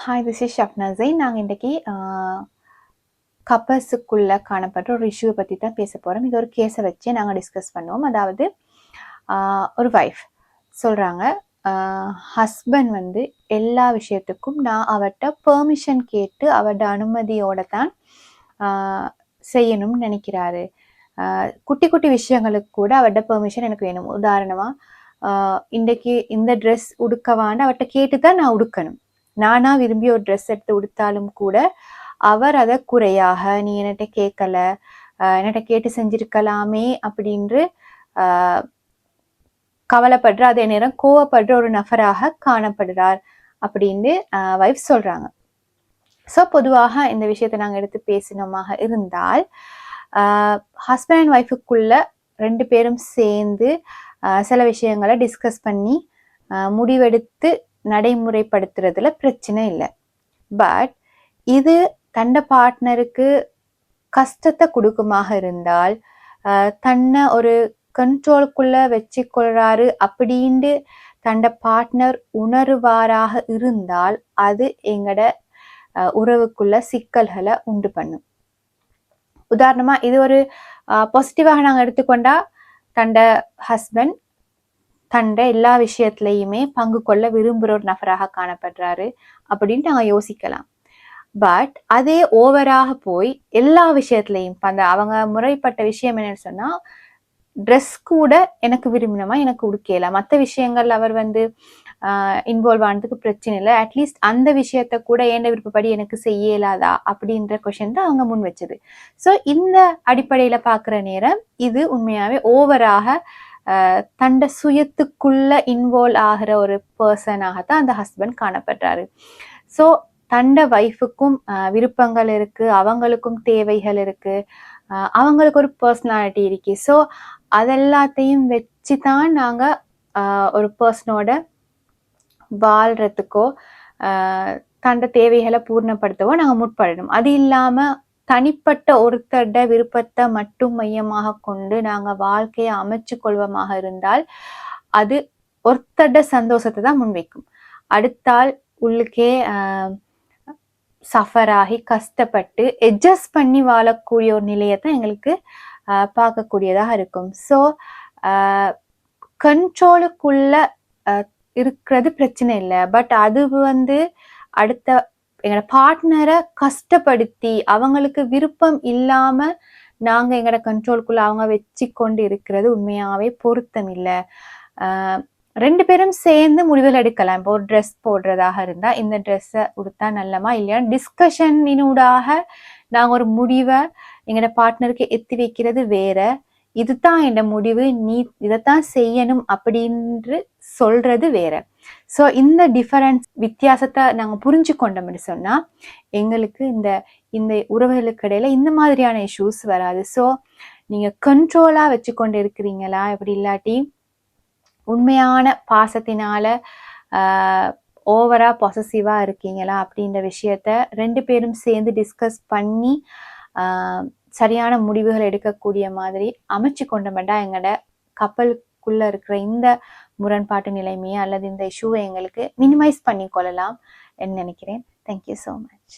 Hi, this is Shabna Jain. நாங்கள் இன்றைக்கி கப்பல்ஸுக்குள்ளே காணப்படுற ஒரு இஷ்யூவை பற்றி தான் பேச போகிறோம். இது ஒரு கேஸை வச்சு நாங்கள் டிஸ்கஸ் பண்ணுவோம். அதாவது ஒரு வைஃப் சொல்கிறாங்க, ஹஸ்பண்ட் வந்து எல்லா விஷயத்துக்கும் நான் அவர்கிட்ட பெர்மிஷன் கேட்டு அவரோட அனுமதியோடு தான் செய்யணும்னு நினைக்கிறாரு. குட்டி குட்டி விஷயங்களுக்கு கூட அவர்கிட்ட பெர்மிஷன் எனக்கு வேணும். உதாரணமாக இன்றைக்கி இந்த ட்ரெஸ் உடுக்கவான்னு அவர்கிட்ட கேட்டு தான் நான் உடுக்கணும். நானா விரும்பி ஒரு ட்ரெஸ் எடுத்து உடுத்தாலும் கூட அவர் அதை குறையாக நீ என்கிட்ட கேட்கல, என்கிட்ட கேட்டு செஞ்சிருக்கலாமே அப்படின்று கவலைப்படுற, அதே நேரம் கோவப்படுற ஒரு நபராக காணப்படுறார் அப்படின்னு வைஃப் சொல்றாங்க. ஸோ பொதுவாக இந்த விஷயத்தை நாங்கள் எடுத்து பேசினோமாக இருந்தால், ஹஸ்பண்ட் அண்ட் ஒய்ஃபுக்குள்ள 2 பேரும் சேர்ந்து சில விஷயங்களை டிஸ்கஸ் பண்ணி முடிவெடுத்து நடைமுறைப்படுத்துறதுல பிரச்சனை இல்லை. பட் இது தண்ட பார்ட்னருக்கு கஷ்டத்தை கொடுக்குமாக இருந்தால், தன்னை ஒரு கண்ட்ரோலுக்குள்ள வச்சு கொள்றாரு அப்படின்னு தண்ட பார்ட்னர் உணர்வாராக இருந்தால் அது எங்கட உறவுக்குள்ள சிக்கல்களை உண்டு பண்ணும். உதாரணமா இது ஒரு பாசிட்டிவாக நாங்கள் எடுத்துக்கொண்டா, தண்ட ஹஸ்பண்ட் தண்ட எல்லா விஷயத்துலையுமே பங்கு கொள்ள விரும்புகிற ஒரு நபராக காணப்படுறாரு அப்படின்னு நாங்கள் யோசிக்கலாம். பட் அதே ஓவராக போய் எல்லா விஷயத்துலையும் அவங்க முறைப்பட்ட விஷயம் என்னன்னு சொன்னா, ட்ரெஸ் கூட எனக்கு விரும்பினமா எனக்கு உடுக்கலாம், மற்ற விஷயங்கள் அவர் வந்து இன்வால்வ் ஆனதுக்கு பிரச்சனை இல்லை, அட்லீஸ்ட் அந்த விஷயத்த கூட ஏண்ட விருப்பப்படி எனக்கு செய்யலாதா அப்படின்ற கொஸ்டின் தான் அவங்க முன் வச்சது. ஸோ இந்த அடிப்படையில பார்க்குற நேரம் இது உண்மையாவே ஓவராக தண்ட சுயத்துக்குள்ள இன்வால்வ் ஆகிற ஒரு பர்சனாகத்தான் அந்த ஹஸ்பண்ட் காணப்படுறாரு. ஸோ தண்ட வைஃபுக்கும் விருப்பங்கள் இருக்கு, அவங்களுக்கும் தேவைகள் இருக்கு, அவங்களுக்கு ஒரு பர்சனாலிட்டி இருக்கு. ஸோ அதெல்லாத்தையும் வச்சு தான் நாங்கள் ஒரு பர்சனோட வாழ்றதுக்கோ தண்ட தேவைகளை பூர்ணப்படுத்தவோ நாங்கள் முற்படணும். அது இல்லாமல் தனிப்பட்ட ஒருத்தட விருப்பத்தை மட்டும் மையமாக கொண்டு நாங்கள் வாழ்க்கையை அமைச்சு கொள்வமாக இருந்தால் அது ஒருத்தட சந்தோஷத்தை தான் முன்வைக்கும். அடுத்தால் உள்ளுக்கே சஃபர் ஆகி கஷ்டப்பட்டு அட்ஜஸ்ட் பண்ணி வாழக்கூடிய ஒரு நிலையை தான் எங்களுக்கு பார்க்கக்கூடியதாக இருக்கும். ஸோ கண்ட்ரோலுக்குள்ள இருக்கிறது பிரச்சனை இல்லை. பட் அது வந்து அடுத்த எங்களோட பார்ட்னரை கஷ்டப்படுத்தி அவங்களுக்கு விருப்பம் இல்லாம நாங்க எங்களோட கண்ட்ரோலுக்குள்ள அவங்க வச்சு கொண்டு இருக்கிறது உண்மையாவே பொருத்தம் இல்லை. 2 பேரும் சேர்ந்து முடிவுகள் எடுக்கலாம். இப்போ ஒரு ட்ரெஸ் போடுறதாக இருந்தா இந்த ட்ரெஸ்ஸை உடுத்தா நல்லமா இல்லையான்னு டிஸ்கஷனினூடாக நாங்க ஒரு முடிவை எங்களோட பார்ட்னருக்கு எத்தி வைக்கிறது வேற, இதுதான் என் முடிவு, நீ இதைத்தான் செய்யணும் அப்படின்னு சொல்றது வேற. ஸோ இந்த டிஃபரன்ஸ் வித்தியாசத்தை நாங்கள் புரிஞ்சு கொண்டோம்னு சொன்னா எங்களுக்கு இந்த உறவுகளுக்கு இடையில இந்த மாதிரியான இஷ்யூஸ் வராது. ஸோ நீங்க கண்ட்ரோலா வச்சு கொண்டு இருக்கிறீங்களா, இப்படி இல்லாட்டி உண்மையான பாசத்தினால ஓவரா பொசசிவா இருக்கீங்களா அப்படின்ற விஷயத்த 2 பேரும் சேர்ந்து டிஸ்கஸ் பண்ணி சரியான முடிவுகள் எடுக்கக்கூடிய மாதிரி அமைச்சு கொண்டோம்னா எங்களோட கப்பலுக்குள்ள இருக்கிற இந்த முரண்பாட்டு நிலைமையை அல்லது இந்த இஷ்யூவை எங்களுக்கு மினிமைஸ் பண்ணி கொள்ளலாம் நினைக்கிறேன். Thank you so much.